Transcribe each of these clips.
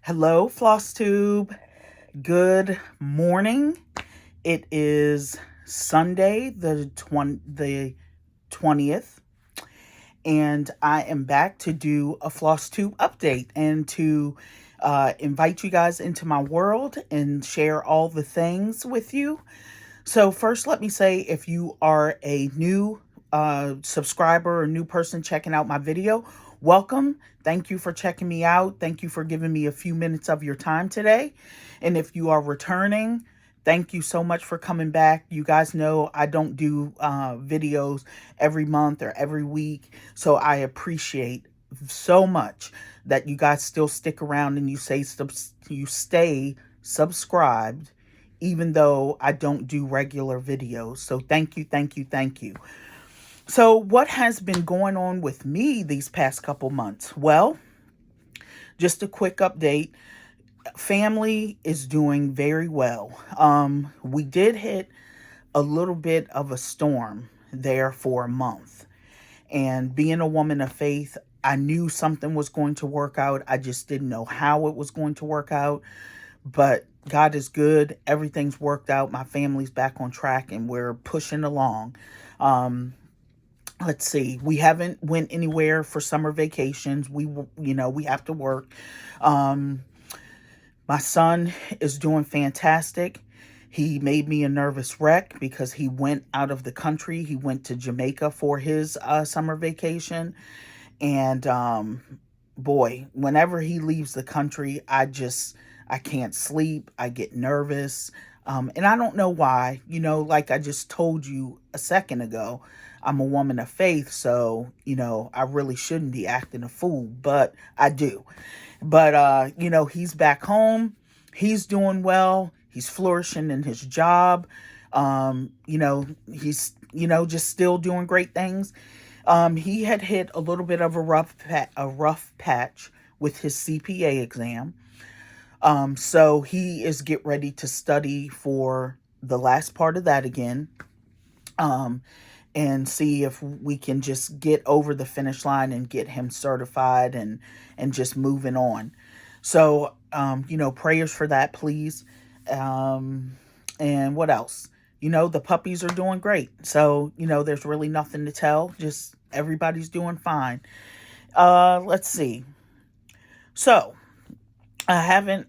Hello, Flosstube. Good morning. It is Sunday, the 20th, and I am back to do a Flosstube update and to invite you guys into my world and share all the things with you. So first, let me say, if you are a new subscriber or new person checking out my video, welcome. Thank you for checking me out. Thank you for giving me a few minutes of your time today. And if you are returning, thank you so much for coming back. You guys know I don't do videos every month or every week, so I appreciate so much that you guys still stick around and you stay subscribed even though I don't do regular videos. So thank you, thank you, thank you. So what has been going on with me these past couple months? Well, just a quick update. Family is doing very well. We did hit a little bit of a storm there for a month. And being a woman of faith, I knew something was going to work out. I just didn't know how it was going to work out. But God is good. Everything's worked out. My family's back on track and we're pushing along. Let's see. We haven't went anywhere for summer vacations. We have to work. My son is doing fantastic. He made me a nervous wreck because he went out of the country. He went to Jamaica for his summer vacation. And boy, whenever he leaves the country, I can't sleep. I get nervous. And I don't know why. Like I just told you a second ago, I'm a woman of faith. So, I really shouldn't be acting a fool, but I do. But, he's back home. He's doing well. He's flourishing in his job. He's, just still doing great things. He had hit a little bit of a rough patch with his CPA exam. So he is get ready to study for the last part of that again. And see if we can just get over the finish line and get him certified and just moving on. So, prayers for that, please. And what else? The puppies are doing great. So, there's really nothing to tell. Just everybody's doing fine. Let's see. So, I haven't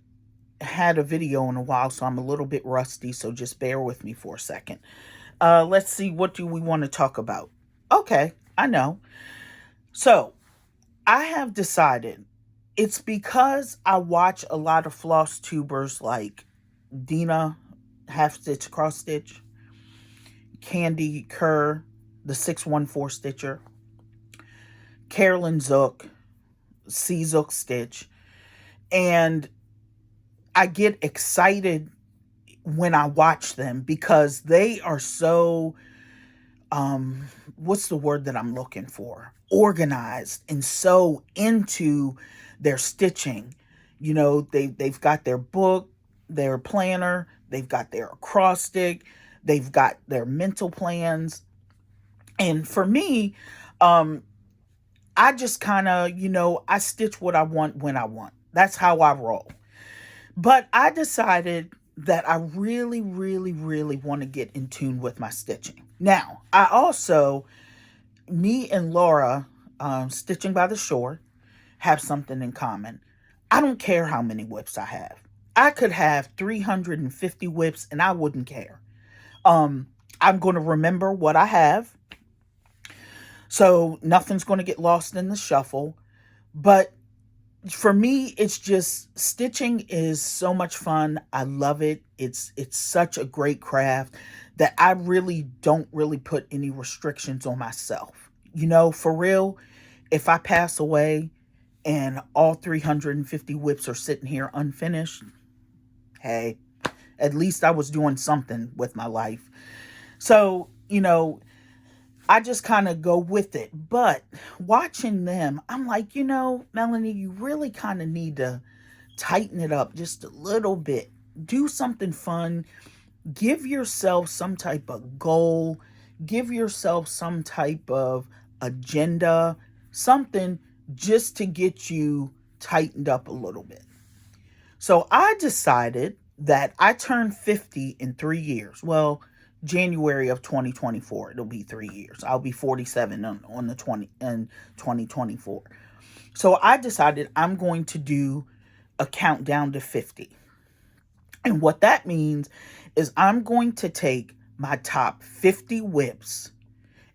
had a video in a while, so I'm a little bit rusty. So just bear with me for a second. Let's see, what do we want to talk about? Okay, I know. So, I have decided it's because I watch a lot of floss tubers like Dina Half Stitch Cross Stitch, Candy Kerr, the 614 Stitcher, Carolyn Zook, C Zook Stitch, and I get excited when I watch them because they are so, what's the word that I'm looking for? Organized and so into their stitching. They've got their book, their planner, they've got their acrostic, they've got their mental plans. And for me, I just kind of, I stitch what I want when I want. That's how I roll. But I decided that I really, really, really want to get in tune with my stitching. Now, me and Laura, Stitching by the Shore, have something in common. I don't care how many whips I have. I could have 350 whips and I wouldn't care. I'm going to remember what I have. So nothing's going to get lost in the shuffle. But for me, it's just stitching is so much fun. I love it. It's such a great craft that I really don't put any restrictions on myself. For real, if I pass away and all 350 whips are sitting here unfinished, hey, at least I was doing something with my life. So, I just kind of go with it. But watching them, I'm like, Melanie, you really kind of need to tighten it up just a little bit. Do something fun. Give yourself some type of goal. Give yourself some type of agenda. Something just to get you tightened up a little bit. So I decided that I turned 50 in 3 years. Well, January of 2024, it'll be 3 years. I'll be 47 on the 20 in 2024. So I decided I'm going to do a countdown to 50. And what that means is I'm going to take my top 50 whips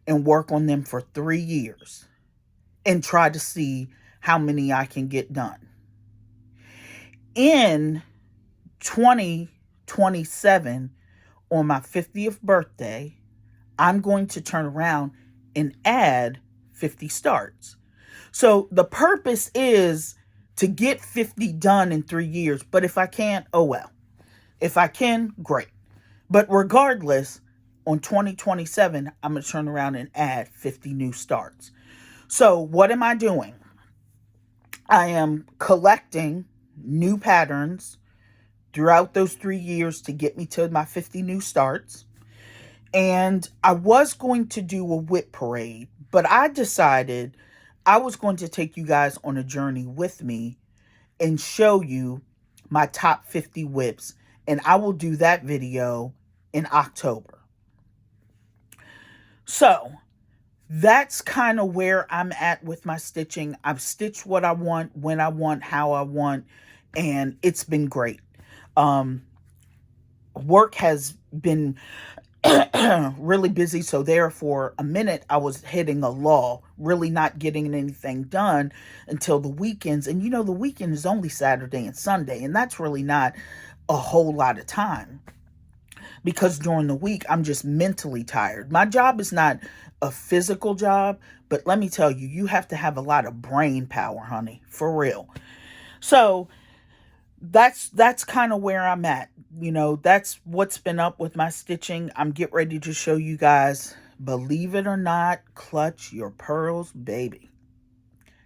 and work on them for 3 years and try to see how many I can get done. In 2027, on my 50th birthday, I'm going to turn around and add 50 starts. So the purpose is to get 50 done in 3 years. But if I can't, oh well. If I can, great. But regardless, on 2027, I'm going to turn around and add 50 new starts. So what am I doing? I am collecting new patterns throughout those 3 years to get me to my 50 new starts. And I was going to do a whip parade, but I decided I was going to take you guys on a journey with me and show you my top 50 whips. And I will do that video in October. So that's kind of where I'm at with my stitching. I've stitched what I want, when I want, how I want, and it's been great. Work has been really busy, so there for a minute I was hitting a lull, really not getting anything done until the weekends. And you know, the weekend is only Saturday and Sunday, and that's really not a whole lot of time, because during the week I'm just mentally tired. My job is not a physical job, but let me tell you, you have to have a lot of brain power, honey, for real. So that's kind of where I'm at. You know, that's what's been up with my stitching. I'm getting ready to show you guys, believe it or not, clutch your pearls, baby,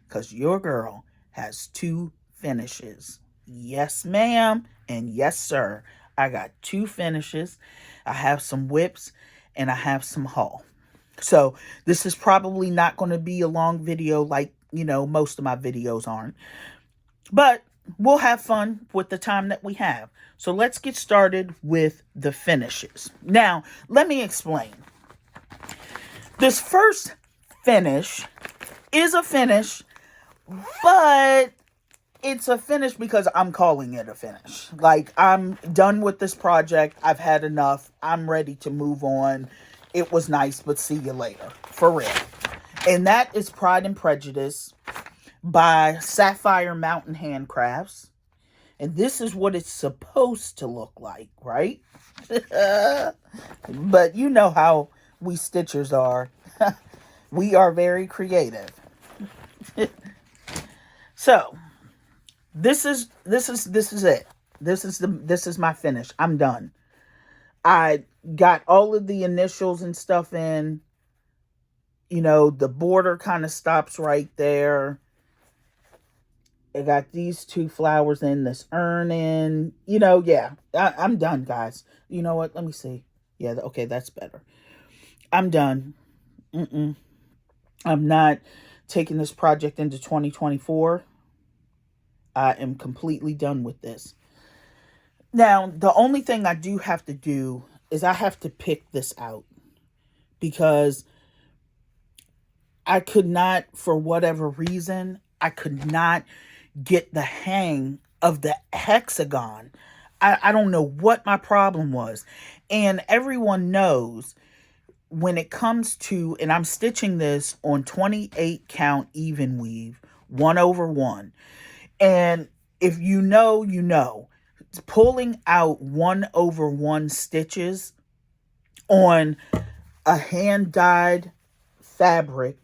because your girl has 2 finishes. Yes, ma'am, and yes, sir. I got 2 finishes. I have some whips and I have some haul. So this is probably not going to be a long video like, you know, most of my videos aren't. But we'll have fun with the time that we have. So let's get started with the finishes. Now, let me explain. This first finish is a finish, but it's a finish because I'm calling it a finish. Like, I'm done with this project. I've had enough. I'm ready to move on. It was nice, but see you later. For real. And that is Pride and Prejudice by Sapphire Mountain Handcrafts. And this is what it's supposed to look like, right? But you know how we stitchers are. We are very creative. So this is it. This is my finish. I'm done. I got all of the initials and stuff in. You know, the border kind of stops right there. I got these 2 flowers in, this urn in. You know, yeah. I'm done, guys. You know what? Let me see. Yeah, okay, that's better. I'm done. I'm not taking this project into 2024. I am completely done with this. Now, the only thing I do have to do is I have to pick this out, because I could not, for whatever reason, I could not get the hang of the hexagon. I don't know what my problem was. And everyone knows when it comes to, and I'm stitching this on 28 count even weave, 1/1. And if you know, you know, pulling out 1/1 stitches on a hand-dyed fabric,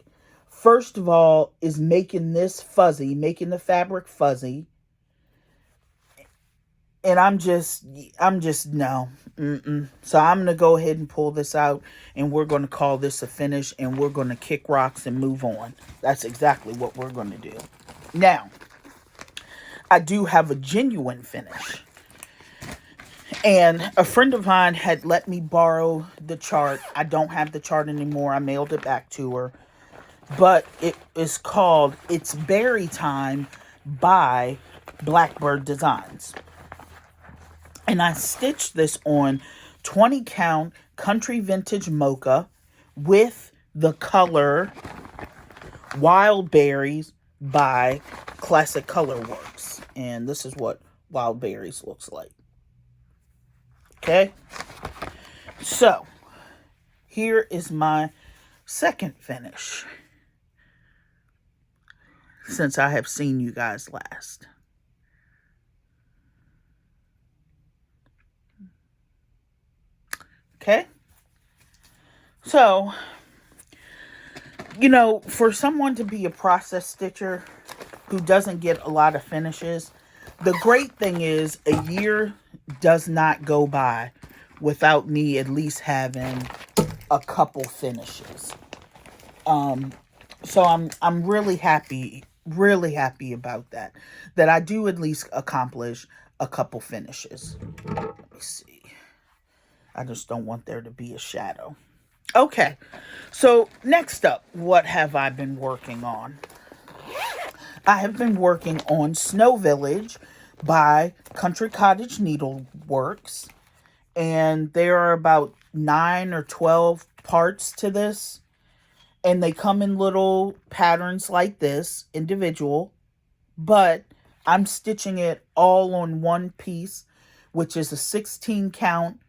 first of all, is making this fuzzy, making the fabric fuzzy. And I'm just, no. So I'm going to go ahead and pull this out, and we're going to call this a finish, and we're going to kick rocks and move on. That's exactly what we're going to do. Now, I do have a genuine finish. And a friend of mine had let me borrow the chart. I don't have the chart anymore. I mailed it back to her. But it is called It's Berry Time by Blackbird Designs. And I stitched this on 20 count Country Vintage Mocha with the color Wild Berries by Classic Color Works. And this is what Wild Berries looks like. Okay? So, here is my second finish, since I have seen you guys last. Okay? So, you know, for someone to be a process stitcher who doesn't get a lot of finishes, the great thing is a year does not go by without me at least having a couple finishes. So I'm really happy about that I do at least accomplish a couple finishes. Let me see. I just don't want there to be a shadow. Okay, so next up, what have I been working on? I have been working on Snow Village by Country Cottage Needleworks. And there are about 9 or 12 parts to this. And they come in little patterns like this, individual. But I'm stitching it all on one piece, which is a 16 count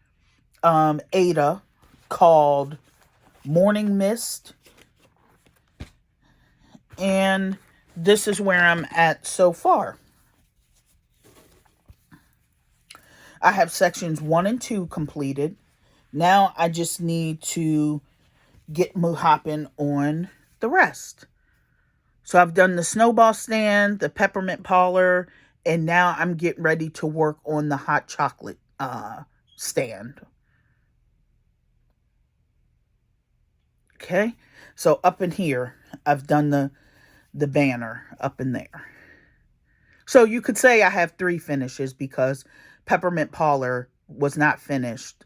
Aida called Morning Mist. And this is where I'm at so far. I have sections 1 and 2 completed. Now I just need to get hopping on the rest. So I've done the snowball stand, the peppermint parlor, and now I'm getting ready to work on the hot chocolate stand. Okay, so up in here, I've done the banner up in there. So you could say I have 3 finishes because peppermint parlor was not finished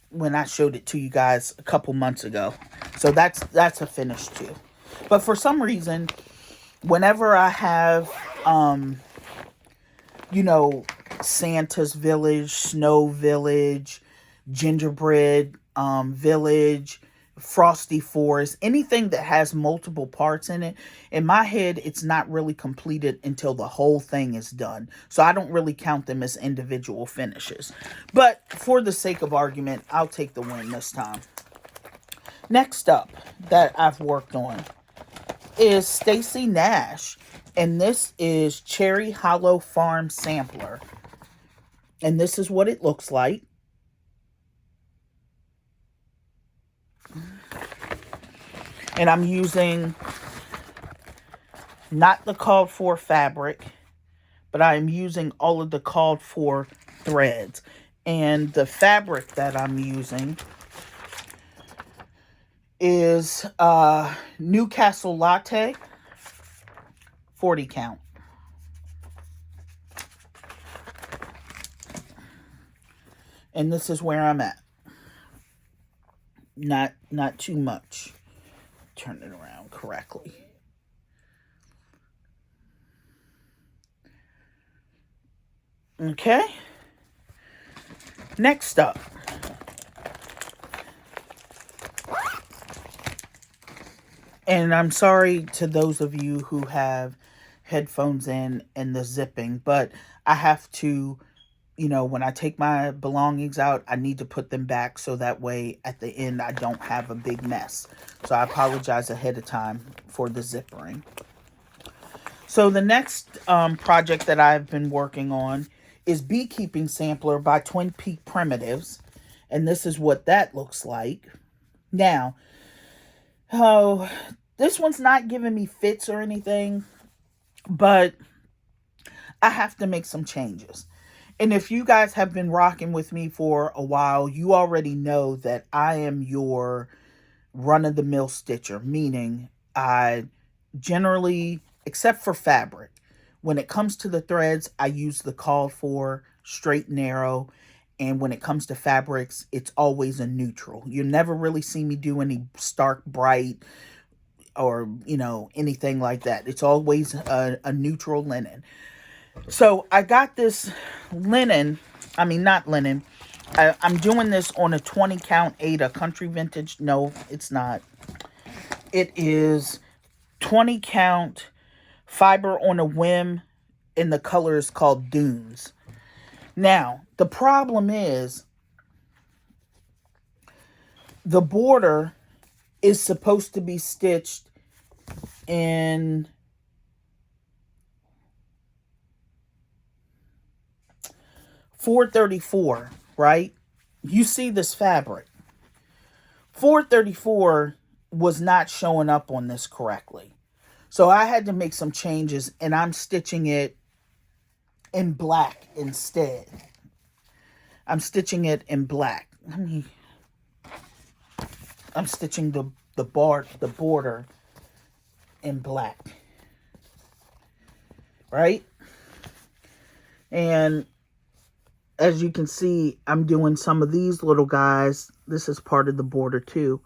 when I showed it to you guys a couple months ago. So that's a finish too. But for some reason, whenever I have you know, Santa's Village, Snow Village, Gingerbread Village, Frosty Forest, anything that has multiple parts in it, in my head, it's not really completed until the whole thing is done. So I don't really count them as individual finishes. But for the sake of argument, I'll take the win this time. Next up that I've worked on is Stacy Nash. And this is Cherry Hollow Farm Sampler. And this is what it looks like. And I'm using not the called for fabric, but I am using all of the called for threads. And the fabric that I'm using is Newcastle Latte, 40 count. And this is where I'm at. Not too much. Turn it around correctly. Okay. Next up. And I'm sorry to those of you who have headphones in and the zipping, but I have to, you know, when I take my belongings out, I need to put them back so that way at the end I don't have a big mess. So I apologize ahead of time for the zippering. So the next project that I've been working on is Beekeeping Sampler by Twin Peak Primitives. And this is what that looks like. Now, this one's not giving me fits or anything, but I have to make some changes. And if you guys have been rocking with me for a while, you already know that I am your run-of-the-mill stitcher, meaning I generally, except for fabric, when it comes to the threads, I use the called for straight and narrow. And when it comes to fabrics, it's always a neutral. You never really see me do any stark, bright. or, you know, anything like that. It's always a neutral linen. So I got this linen, I mean, not linen. I'm doing this on a 20 count Ada country vintage. No, it's not. It is 20 count fiber on a whim, and the color is called Dunes. Now, the problem is the border is supposed to be stitched in 434, right? You see this fabric. 434 was not showing up on this correctly. So I had to make some changes, and I'm stitching it in black instead. I'm stitching it in black. I'm stitching the border in black. Right? And as you can see, I'm doing some of these little guys. This is part of the border too,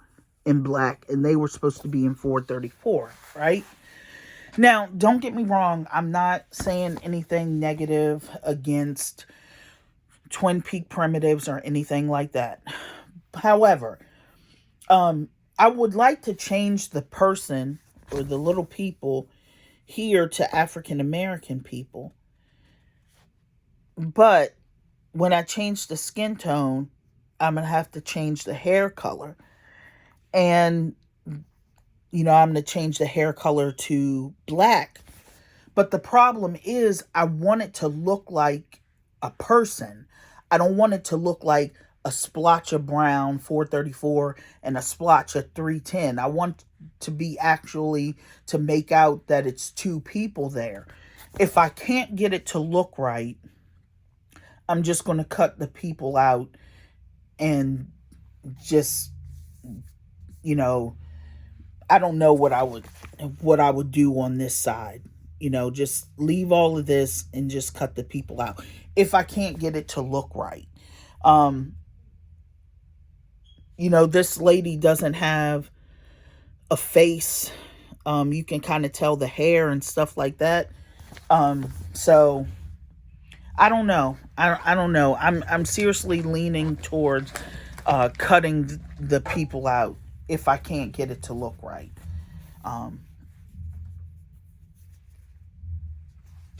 in black. And they were supposed to be in 434, right? Now, don't get me wrong. I'm not saying anything negative against Twin Peak Primitives or anything like that. However, I would like to change the person or the little people here to African American people. But when I change the skin tone, I'm going to have to change the hair color. And, you know, I'm going to change the hair color to black. But the problem is I want it to look like a person. I don't want it to look like a splotch of brown 434 and a splotch of 310. I want to be actually to make out that it's two people there. If I can't get it to look right, I'm just going to cut the people out and just, you know, I don't know what I would do on this side. You know, just leave all of this and just cut the people out if I can't get it to look right. You know, this lady doesn't have a face. You can kind of tell the hair and stuff like that. So I don't know. I don't know. I'm seriously leaning towards cutting the people out if I can't get it to look right.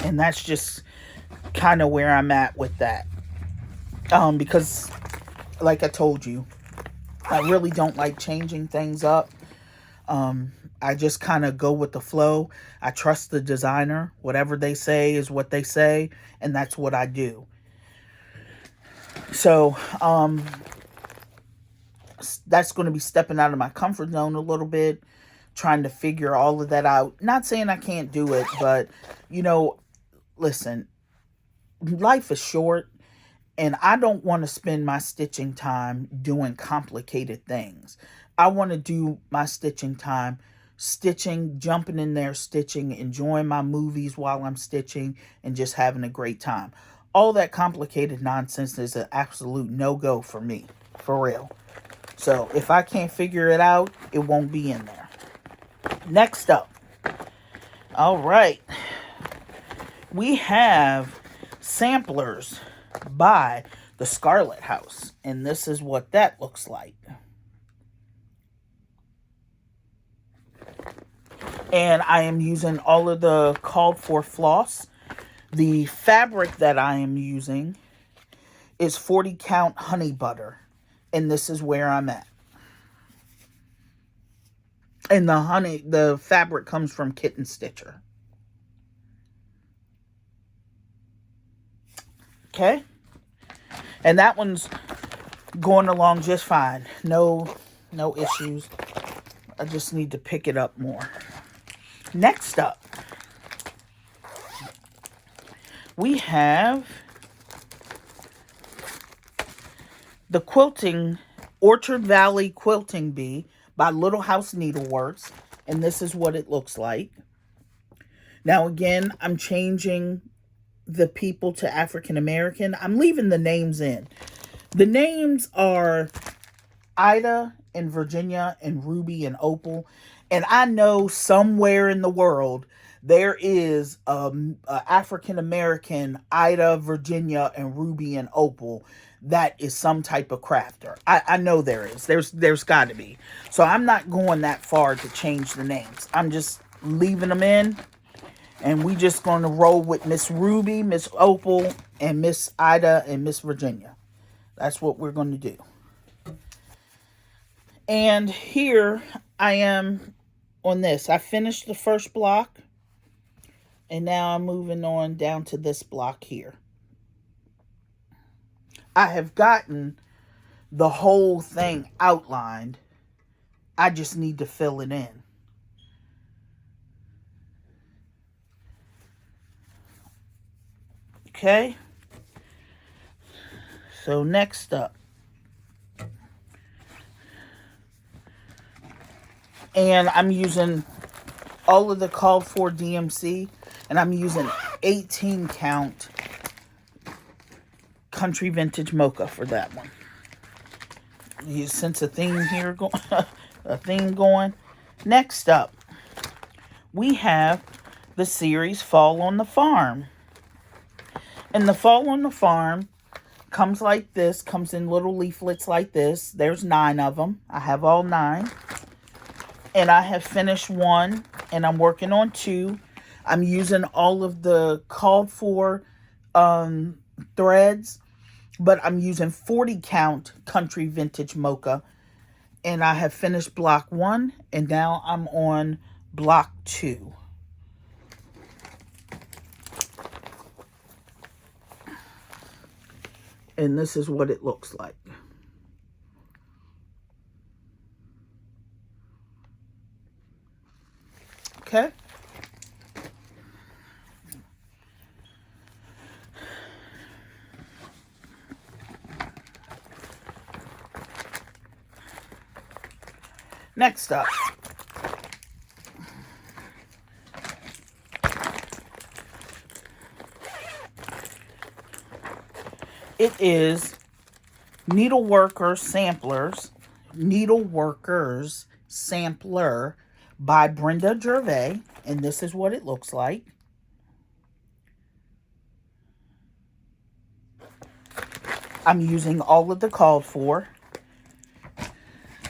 And that's just kind of where I'm at with that. Because, like I told you, I really don't like changing things up. I just kind of go with the flow. I trust the designer. Whatever they say is what they say, and that's what I do. So, that's going to be stepping out of my comfort zone a little bit, trying to figure all of that out. Not saying I can't do it, but, you know, listen, life is short, and I don't want to spend my stitching time doing complicated things. I want to do my stitching time stitching, jumping in there, stitching, enjoying my movies while I'm stitching, and just having a great time. All that complicated nonsense is an absolute no-go for me, for real. So if I can't figure it out, it won't be in there. Next up, all right, we have samplers by the Scarlet House, and this is what that looks like. And I am using all of the called for floss. The fabric that I am using is 40 count honey butter, and this is where I'm at. And the fabric comes from Kitten Stitcher. Okay? And that one's going along just fine. No issues. I just need to pick it up more. Next up, we have the quilting, Orchard Valley Quilting Bee by Little House Needleworks. And this is what it looks like. Now, again, I'm changing the people to African American. I'm leaving the names in. The names are Ida and Virginia and Ruby and Opal. And I know somewhere in the world there is a African American Ida, Virginia, and Ruby and Opal that is some type of crafter. I know there is. There's got to be. So I'm not going that far to change the names. I'm just leaving them in, and we just going to roll with Miss Ruby, Miss Opal, and Miss Ida and Miss Virginia. That's what we're going to do. And here I am on this. I finished the first block, and now I'm moving on down to this block here. I have gotten the whole thing outlined. I just need to fill it in. Okay. So next up. And I'm using all of the called for DMC. And I'm using 18 count Country Vintage Mocha for that one. You sense a theme here going. A theme going. Next up, we have the series Fall on the Farm. And the Fall on the Farm comes like this. Comes in little leaflets like this. There's 9 of them. I have all 9. And I have finished 1. And I'm working on 2. I'm using all of the called for threads. But I'm using 40 count Country Vintage Mocha. And I have finished block 1. And now I'm on block 2. And this is what it looks like. Okay. Next up. It is Needleworkers Sampler by Brenda Gervais. And this is what it looks like. I'm using all of the called for.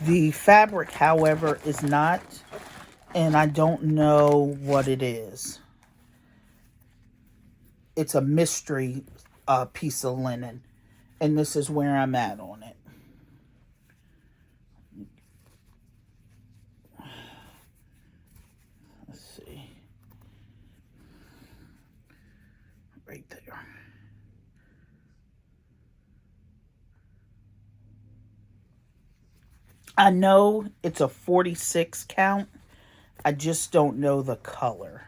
The fabric, however, is not. And I don't know what it is. It's a mystery piece of linen. And this is where I'm at on it. Let's see. Right there. I know it's a 46 count. I just don't know the color.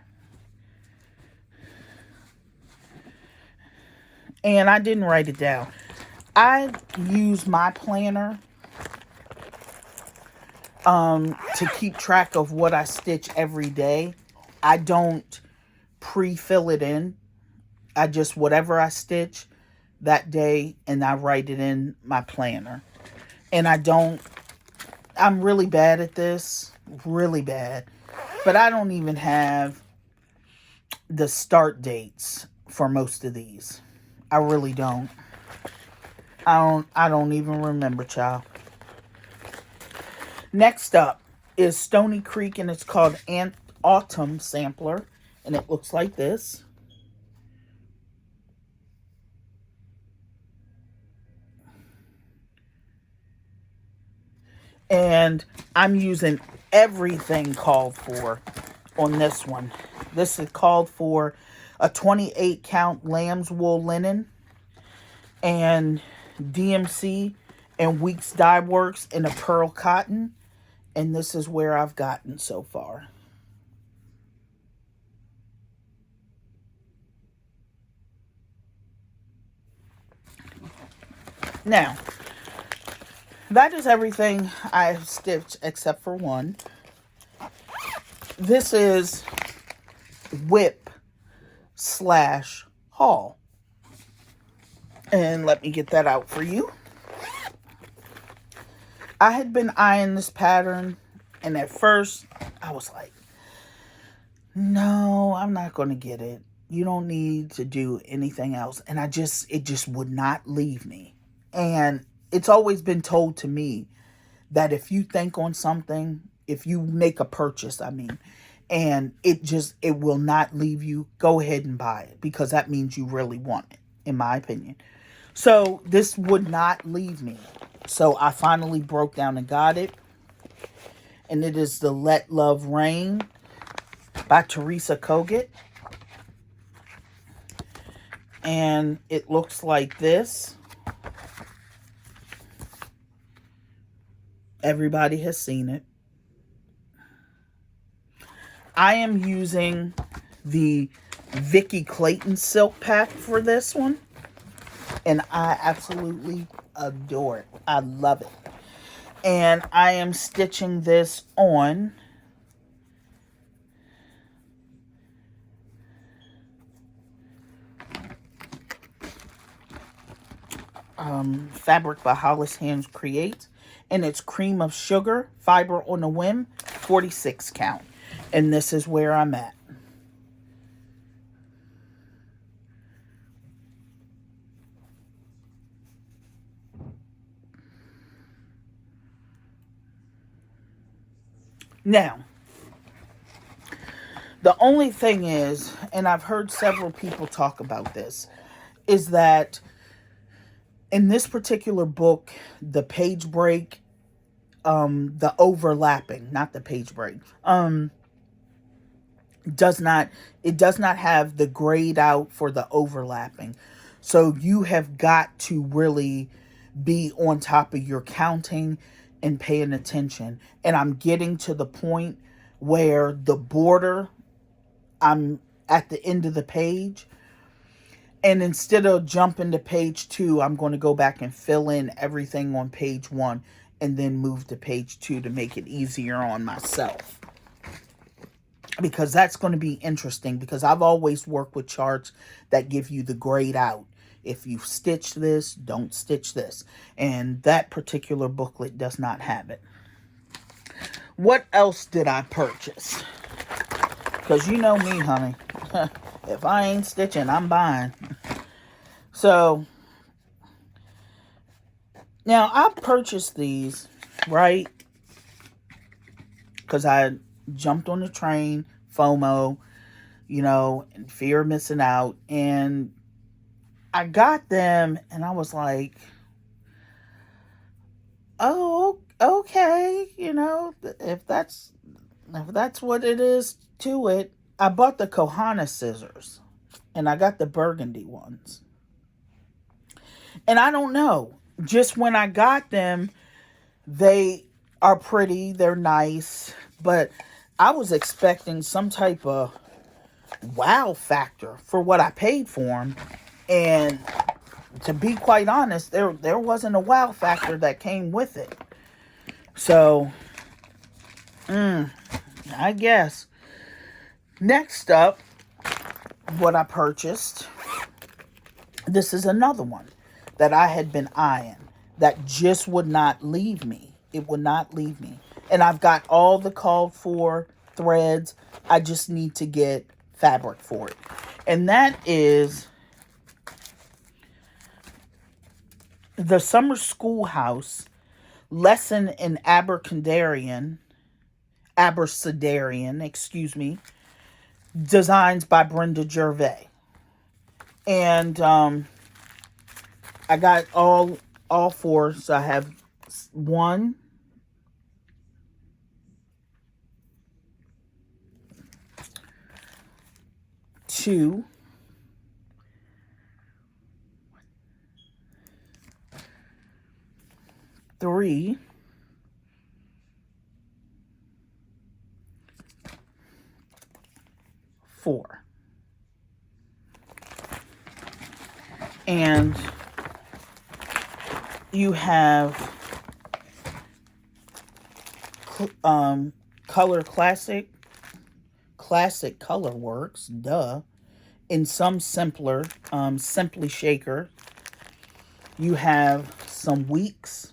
And I didn't write it down. I use my planner to keep track of what I stitch every day. I don't pre-fill it in. I just, whatever I stitch that day, and I write it in my planner. And I'm really bad at this. Really bad. But I don't even have the start dates for most of these. I really don't. I don't even remember, child. Next up is Stoney Creek, and it's called Autumn Sampler. And it looks like this. And I'm using everything called for on this one. This is called for a 28 count lamb's wool linen and DMC and Weeks Dye Works in a pearl cotton. And this is where I've gotten so far. Now, that is everything I've stitched except for one. This is whip/haul. And let me get that out for you. I had been eyeing this pattern, and at first I was like, no, I'm not going to get it. You don't need to do anything else. And it just would not leave me. And it's always been told to me that if you think on something, if you make a purchase, and it will not leave you, go ahead and buy it, because that means you really want it, in my opinion. So this would not leave me. So I finally broke down and got it. And it is the Let Love Reign by Teresa Kogut. And it looks like this. Everybody has seen it. I am using the Vicky Clayton silk pack for this one. And I absolutely adore it. I love it. And I am stitching this on fabric by Hollis Hands Creates. And it's Cream of Sugar, Fiber on a Whim, 46 count. And this is where I'm at. Now, the only thing is, and I've heard several people talk about this, is that in this particular book, the page break, the overlapping, not the page break, does not have the grayed out for the overlapping. So you have got to really be on top of your counting and paying attention. And I'm getting to the point where the border, I'm at the end of the page. And instead of jumping to page 2, I'm going to go back and fill in everything on page 1 and then move to page 2 to make it easier on myself. Because that's going to be interesting, because I've always worked with charts that give you the grayed out. If you stitch this, don't stitch this. And that particular booklet does not have it. What else did I purchase? Because you know me, honey. If I ain't stitching, I'm buying. So, now I purchased these, right? Because I jumped on the train, FOMO, and fear of missing out. And I got them and I was like, oh, okay, if that's what it is to it. I bought the Kohana Scissors and I got the burgundy ones. And I don't know, just when I got them, they are pretty, they're nice, but I was expecting some type of wow factor for what I paid for them. And to be quite honest, there wasn't a wow factor that came with it. So, I guess. Next up, what I purchased. This is another one that I had been eyeing that just would not leave me. It would not leave me. And I've got all the called for threads. I just need to get fabric for it. And that is the Summer Schoolhouse Lesson in Abercondarian, designs by Brenda Gervais. And I got all 4. So I have 1, 2, 3, 4. And you have Color Classic Color Works, in some simpler, Simply Shaker. You have some Weeks.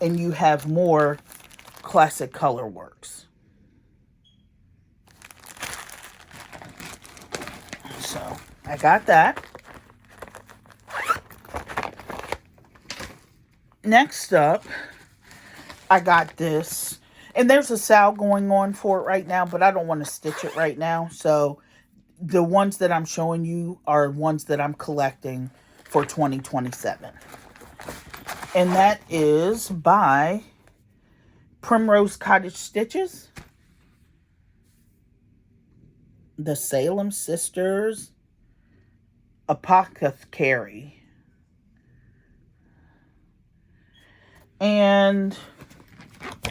And you have more Classic Color Works. So I got that. Next up, I got this. And there's a sale going on for it right now, but I don't want to stitch it right now. So the ones that I'm showing you are ones that I'm collecting for 2027. And that is by Primrose Cottage Stitches, the Salem Sisters Apothecary. And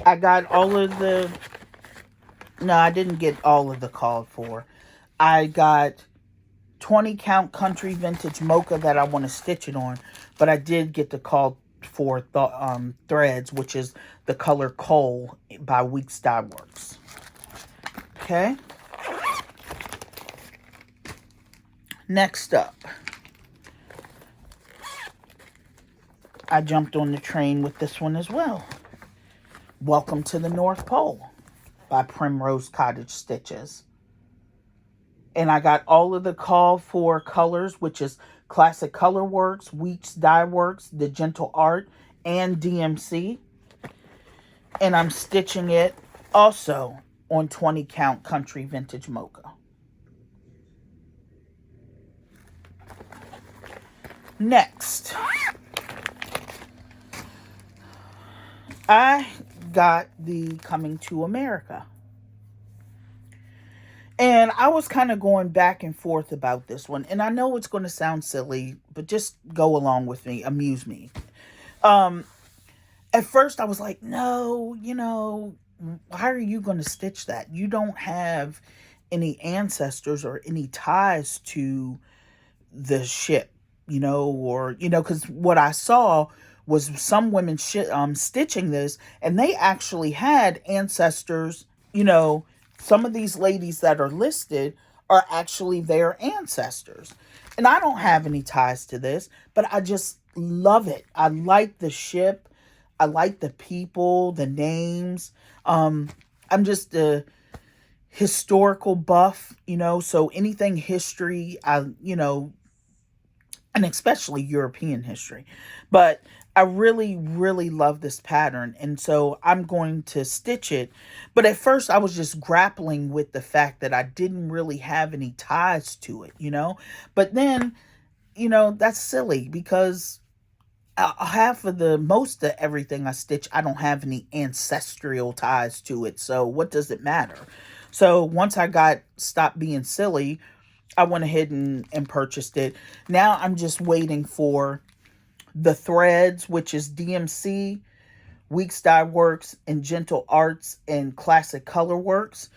I got all of the... No, I didn't get all of the called for. I got 20 count country vintage mocha that I want to stitch it on. But I did get the called for threads, which is the color Coal by Weeks Dye Works. Okay. Next up, I jumped on the train with this one as well. Welcome to the North Pole by Primrose Cottage Stitches. And I got all of the call for colors, which is Classic Color Works, Weeks Dye Works, The Gentle Art, and DMC. And I'm stitching it also on 20 count country vintage mocha. Next, I got the Coming to America. And I was kind of going back and forth about this one. And I know it's going to sound silly, but just go along with me. Amuse me. At first, I was like, no, how are you going to stitch that? You don't have any ancestors or any ties to the ship, because what I saw was some women stitching this, and they actually had ancestors. Some of these ladies that are listed are actually their ancestors. And I don't have any ties to this, but I just love it. I like the ship. I like the people, the names. I'm just a historical buff, so anything history, and especially European history. But I really, really love this pattern. And so I'm going to stitch it. But at first I was just grappling with the fact that I didn't really have any ties to it, But then, that's silly because most of everything I stitch, I don't have any ancestral ties to it. So what does it matter? So once I stopped being silly, I went ahead and purchased it. Now I'm just waiting for the threads, which is DMC, Weeks Dye Works, and Gentle Arts and Classic Color Works,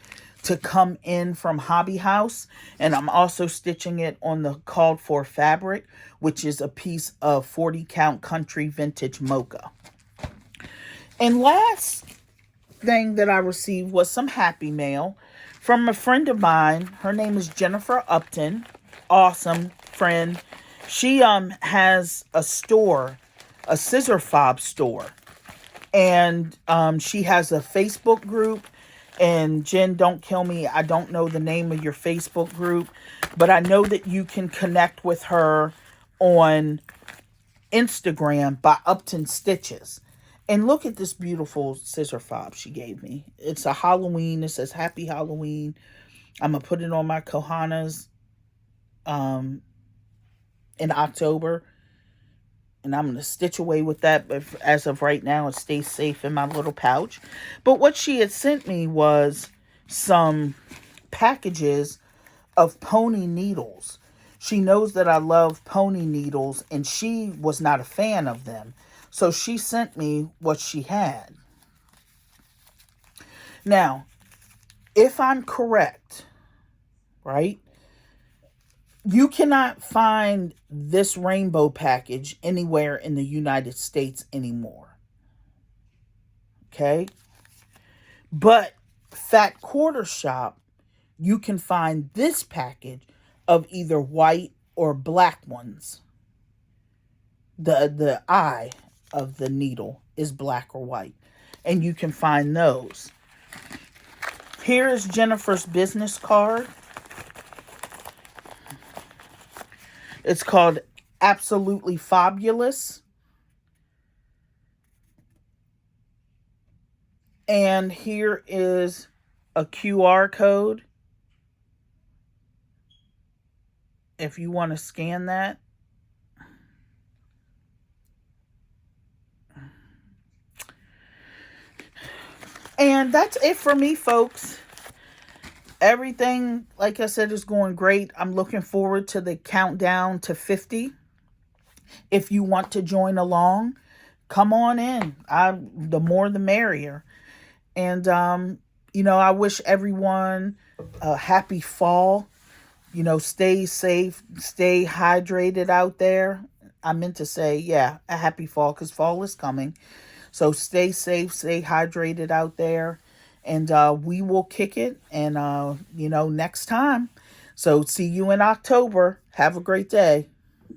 to come in from Hobby House. And I'm also stitching it on the called for fabric, which is a piece of 40 count country vintage mocha. And last thing that I received was some happy mail from a friend of mine. Her name is Jennifer Upton. Awesome friend. She has a store, a scissor fob store. And she has a Facebook group. And Jen, don't kill me, I don't know the name of your Facebook group, but I know that you can connect with her on Instagram by Upton Stitches. And look at this beautiful scissor fob she gave me. It's a Halloween. It says Happy Halloween. I'm going to put it on my Kohanas in October. And I'm going to stitch away with that. But as of right now, it stays safe in my little pouch. But what she had sent me was some packages of pony needles. She knows that I love pony needles, and she was not a fan of them. So she sent me what she had. Now, if I'm correct, right? You cannot find this rainbow package anywhere in the United States anymore. Okay? But Fat Quarter Shop, you can find this package of either white or black ones. The eye of the needle is black or white. and you can find those. Here is Jennifer's business card. It's called Absolutely Fabulous. And here is a QR code if you want to scan that. And that's it for me, folks. Everything, like I said, is going great. I'm looking forward to the countdown to 50. If you want to join along, come on in. The more the merrier. And, I wish everyone a happy fall. Stay safe, stay hydrated out there. I meant to say, a happy fall, because fall is coming. So stay safe, stay hydrated out there. And we will kick it and, next time. So see you in October. Have a great day.